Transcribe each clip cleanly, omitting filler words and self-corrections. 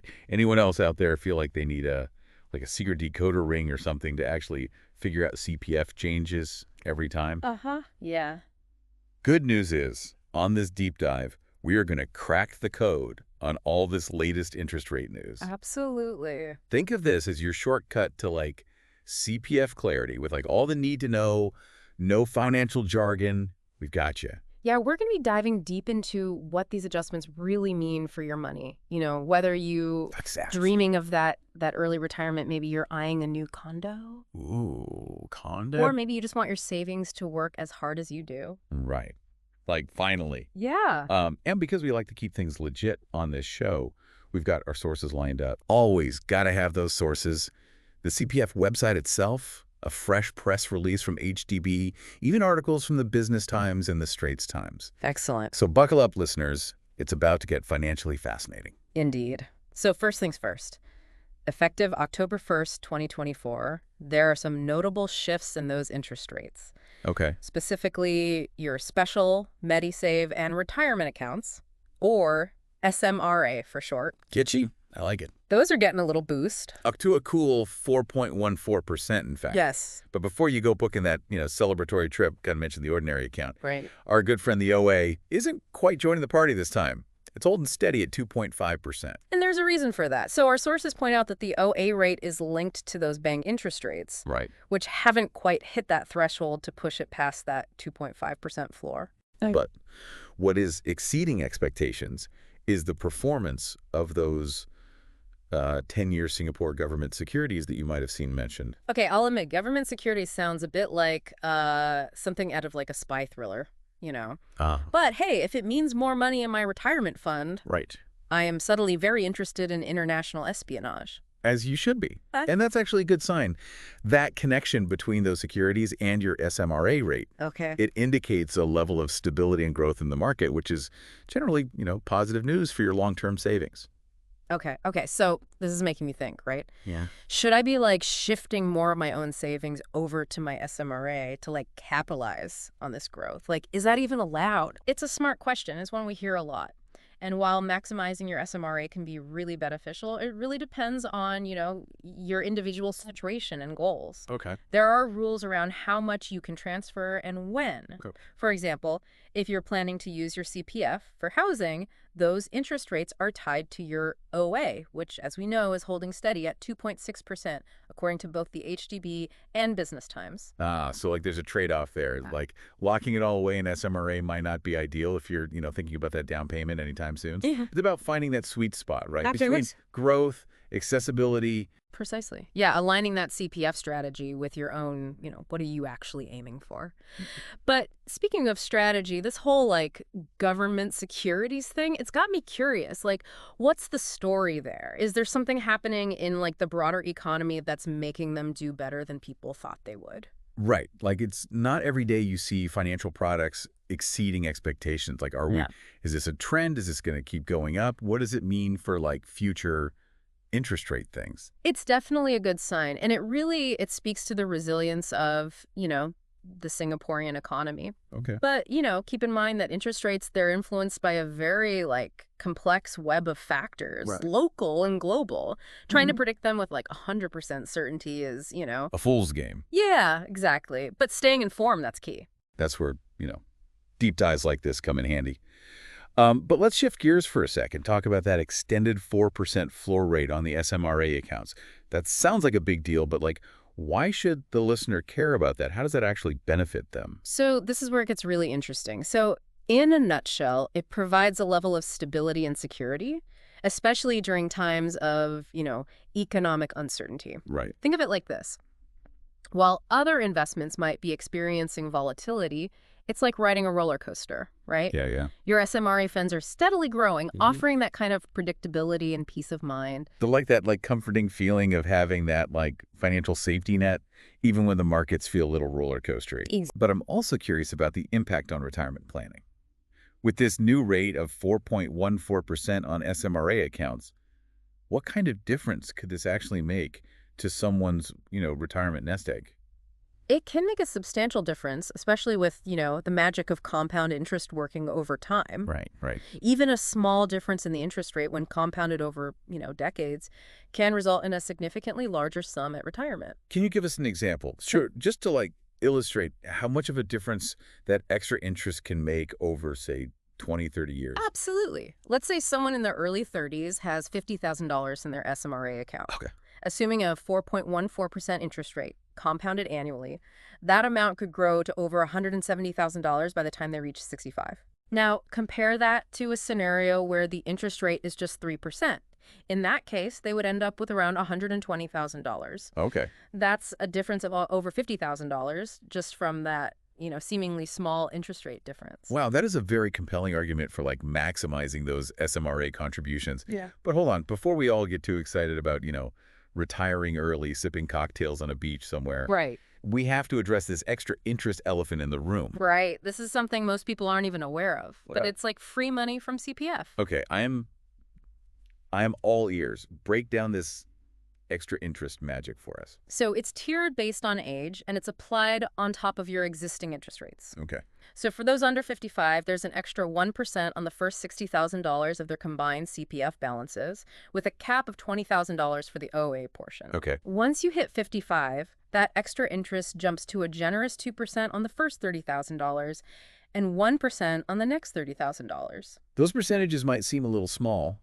Right. Anyone else out there feel like they need like a secret decoder ring or something to actually figure out CPF changes every time? Uh-huh. Yeah. Good news is, on this deep dive, we are going to crack the code on all this latest interest rate news. Absolutely. Think of this as your shortcut to like CPF clarity with like all the need to know, no financial jargon. We've got you. Yeah, we're going to be diving deep into what these adjustments really mean for your money. You know, whether you Exactly. dreaming of that early retirement, maybe you're eyeing a new condo, Ooh, condo? or maybe you just want your savings to work as hard as you do. Right. Like, finally. Yeah. And because we like to keep things legit on this show, we've got our sources lined up. Always got to have those sources. The CPF website itself, a fresh press release from HDB, even articles from the Business Times and the Straits Times. Excellent. So buckle up, listeners. It's about to get financially fascinating. Indeed. So first things first. Effective October 1st, 2024, there are some notable shifts in those interest rates. Okay. Specifically, your special, MediSave, and retirement accounts, or SMRA for short. Kitschy? I like it. Those are getting a little boost. Up to a cool 4.14%, in fact. Yes. But before you go booking that, celebratory trip, got to mention the ordinary account. Right. Our good friend, the OA, isn't quite joining the party this time. It's holding steady at 2.5%. And there's a reason for that. So our sources point out that the OA rate is linked to those bank interest rates, Right. which haven't quite hit that threshold to push it past that 2.5% floor. But what is exceeding expectations is the performance of those 10-year Singapore government securities that you might have seen mentioned. Okay, I'll admit, government securities sounds a bit like something out of like a spy thriller, you know. But hey, if it means more money in my retirement fund, Right. I am subtly very interested in international espionage. As you should be. And that's actually a good sign. That connection between those securities and your SMRA rate, Okay. it indicates a level of stability and growth in the market, which is generally, positive news for your long-term savings. Okay. So this is making me think, right? Yeah. Should I be like shifting more of my own savings over to my SMRA to like capitalize on this growth? Like, is that even allowed? It's a smart question. It's one we hear a lot. And while maximizing your SMRA can be really beneficial, it really depends on, your individual situation and goals. Okay. There are rules around how much you can transfer and when. Okay. For example, if you're planning to use your CPF for housing, those interest rates are tied to your OA, which, as we know, is holding steady at 2.6%, according to both the HDB and Business Times. So like there's a trade-off there. Like locking it all away in SMRA might not be ideal if you're, thinking about that down payment anytime soon. Yeah. It's about finding that sweet spot, right? After Between this. growth, accessibility. Precisely. Yeah, aligning that CPF strategy with your own, what are you actually aiming for? But speaking of strategy, this whole like government securities thing, it's got me curious. Like, what's the story there? Is there something happening in like the broader economy that's making them do better than people thought they would? Right. Like it's not every day you see financial products exceeding expectations. Like, is this a trend? Is this going to keep going up? What does it mean for like future interest rate things? It's definitely a good sign. And it speaks to the resilience of, the Singaporean economy. Okay. But, keep in mind that interest rates, they're influenced by a very complex web of factors, Right. local and global. Trying to predict them with 100% certainty is, A fool's game. Yeah, exactly. But staying informed, that's key. That's where, deep dives like this come in handy. But let's shift gears for a second. Talk about that extended 4% floor rate on the SMRA accounts. That sounds like a big deal, but why should the listener care about that? How does that actually benefit them? So this is where it gets really interesting. So in a nutshell, it provides a level of stability and security, especially during times of, economic uncertainty. Right. Think of it like this. While other investments might be experiencing volatility, it's like riding a roller coaster, right? Yeah. Your SMRA funds are steadily growing, offering that kind of predictability and peace of mind. So that comforting feeling of having that financial safety net, even when the markets feel a little roller coastery. But I'm also curious about the impact on retirement planning. With this new rate of 4.14% on SMRA accounts, what kind of difference could this actually make to someone's, retirement nest egg? It can make a substantial difference, especially with, the magic of compound interest working over time. Right, right. Even a small difference in the interest rate when compounded over, decades can result in a significantly larger sum at retirement. Can you give us an example? Sure, just to illustrate how much of a difference that extra interest can make over, say, 20, 30 years. Absolutely. Let's say someone in their early 30s has $50,000 in their SMRA account. Okay. Assuming a 4.14% interest rate, compounded annually, that amount could grow to over $170,000 by the time they reach 65. Now, compare that to a scenario where the interest rate is just 3%. In that case, they would end up with around $120,000. Okay. That's a difference of over $50,000 just from that, seemingly small interest rate difference. Wow, that is a very compelling argument for maximizing those SMRA contributions. Yeah. But hold on, before we all get too excited about, retiring early, sipping cocktails on a beach somewhere. Right. We have to address this extra interest elephant in the room. Right. This is something most people aren't even aware of, but it's like free money from CPF. Okay, I am all ears. Break down this extra interest magic for us. So it's tiered based on age, and it's applied on top of your existing interest rates. Okay. So for those under 55, there's an extra 1% on the first $60,000 of their combined CPF balances, with a cap of $20,000 for the OA portion. Okay. Once you hit 55, that extra interest jumps to a generous 2% on the first $30,000 and 1% on the next $30,000. Those percentages might seem a little small,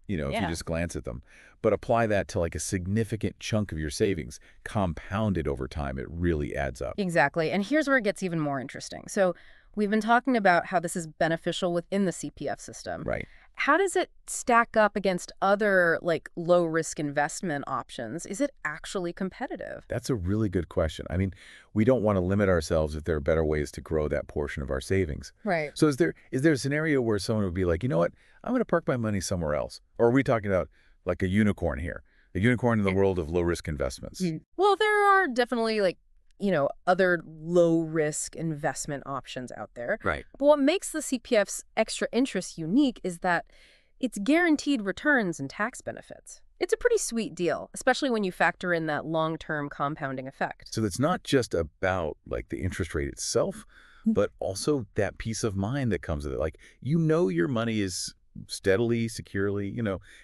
if you just glance at them. But apply that to a significant chunk of your savings. Compounded over time, it really adds up. Exactly. And here's where it gets even more interesting. So we've been talking about how this is beneficial within the CPF system. Right. How does it stack up against other low-risk investment options? Is it actually competitive? That's a really good question. I mean, we don't want to limit ourselves if there are better ways to grow that portion of our savings. Right. So is there a scenario where someone would be like, you know what, I'm going to park my money somewhere else? Or are we talking about a unicorn here? A unicorn in the world of low-risk investments? Well, there are definitely other low-risk investment options out there. Right. But what makes the CPF's extra interest unique is that it's guaranteed returns and tax benefits. It's a pretty sweet deal, especially when you factor in that long-term compounding effect. So it's not just about the interest rate itself, but also that peace of mind that comes with it. Your money is steadily, securely,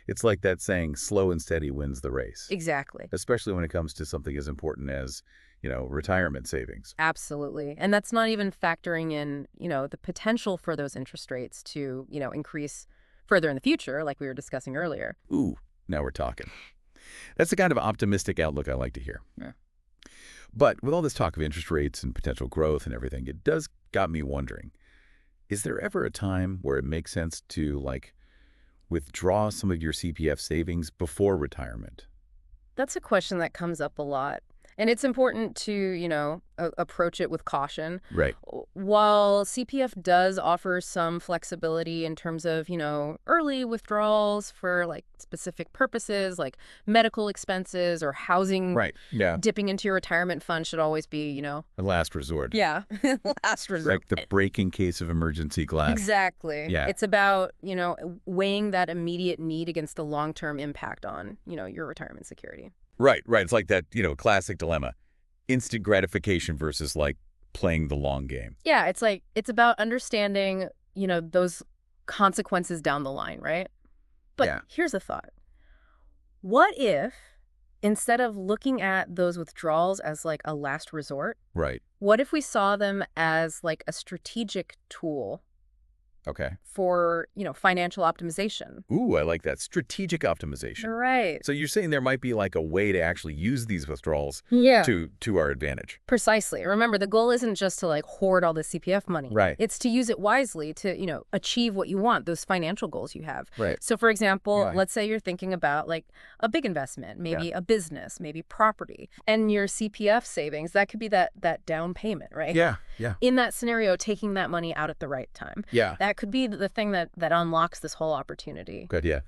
it's like that saying, slow and steady wins the race. Exactly. Especially when it comes to something as important as, retirement savings. Absolutely. And that's not even factoring in, the potential for those interest rates to, increase further in the future, like we were discussing earlier. Ooh, now we're talking. That's the kind of optimistic outlook I like to hear. Yeah. But with all this talk of interest rates and potential growth and everything, it does got me wondering, is there ever a time where it makes sense to, withdraw some of your CPF savings before retirement? That's a question that comes up a lot. And it's important to, approach it with caution. Right. While CPF does offer some flexibility in terms of, early withdrawals for specific purposes like medical expenses or housing. Right. Yeah. Dipping into your retirement fund should always be, A last resort. Yeah. Last resort. The break in case of emergency glass. Exactly. Yeah. It's about, weighing that immediate need against the long-term impact on, your retirement security. Right. It's like that, classic dilemma. Instant gratification versus playing the long game. Yeah, it's about understanding, those consequences down the line, right? But Here's a thought. What if instead of looking at those withdrawals as a last resort, right? What if we saw them as a strategic tool? Okay. For, financial optimization. Ooh, I like that. Strategic optimization. Right. So you're saying there might be a way to actually use these withdrawals to our advantage. Precisely. Remember, the goal isn't just to hoard all the CPF money. Right. It's to use it wisely to, achieve what you want, those financial goals you have. Right. So for example, let's say you're thinking about a big investment, maybe a business, maybe property, and your CPF savings, that could be that down payment, right? Yeah. In that scenario, taking that money out at the right time. Yeah. That could be the thing that unlocks this whole opportunity. Good, yeah.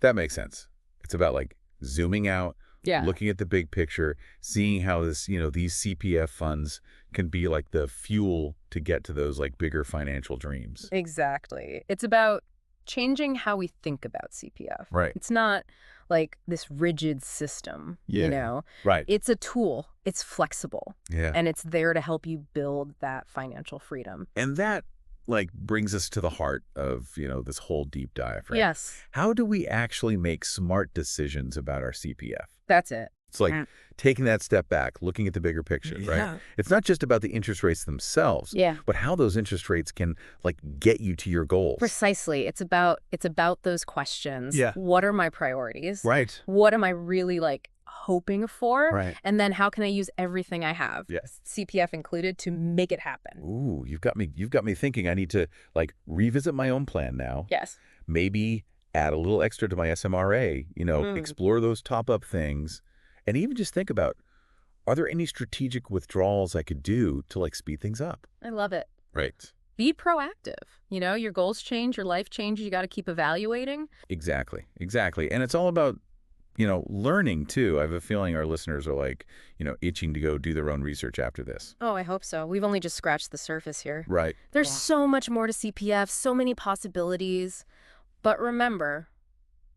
That makes sense. It's about zooming out, looking at the big picture, seeing how this, these CPF funds can be the fuel to get to those bigger financial dreams. Exactly. It's about changing how we think about CPF. Right. It's not like this rigid system, you know? Right. It's a tool. It's flexible. Yeah. And it's there to help you build that financial freedom. And that, like, brings us to the heart of, this whole deep dive, right? Yes. How do we actually make smart decisions about our CPF? That's it. It's like taking that step back, looking at the bigger picture, right? It's not just about the interest rates themselves, but how those interest rates can, like, get you to your goals. Precisely. It's about those questions. Yeah. What are my priorities? Right. What am I really, like, hoping for? Right. And then how can I use everything I have, CPF included, to make it happen? Ooh, you've got me thinking I need to, like, revisit my own plan now. Yes. Maybe add a little extra to my SMRA, explore those top-up things. And even just think about, are there any strategic withdrawals I could do to, like, speed things up? I love it. Right. Be proactive. Your goals change, your life changes, you got to keep evaluating. Exactly. And it's all about, learning, too. I have a feeling our listeners are, like, itching to go do their own research after this. Oh, I hope so. We've only just scratched the surface here. Right. There's so much more to CPF, so many possibilities. But remember,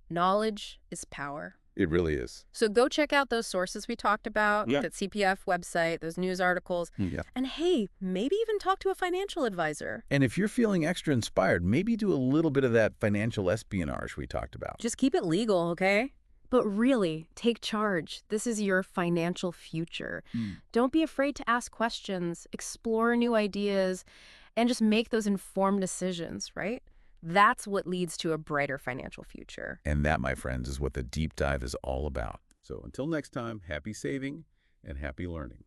knowledge is power. It really is. So go check out those sources we talked about, that CPF website, those news articles. And hey, maybe even talk to a financial advisor. And if you're feeling extra inspired, maybe do a little bit of that financial espionage we talked about. Just keep it legal, okay? But really, take charge. This is your financial future. Don't be afraid to ask questions, explore new ideas, and just make those informed decisions, right? That's what leads to a brighter financial future. And that, my friends, is what the deep dive is all about. So until next time, happy saving and happy learning.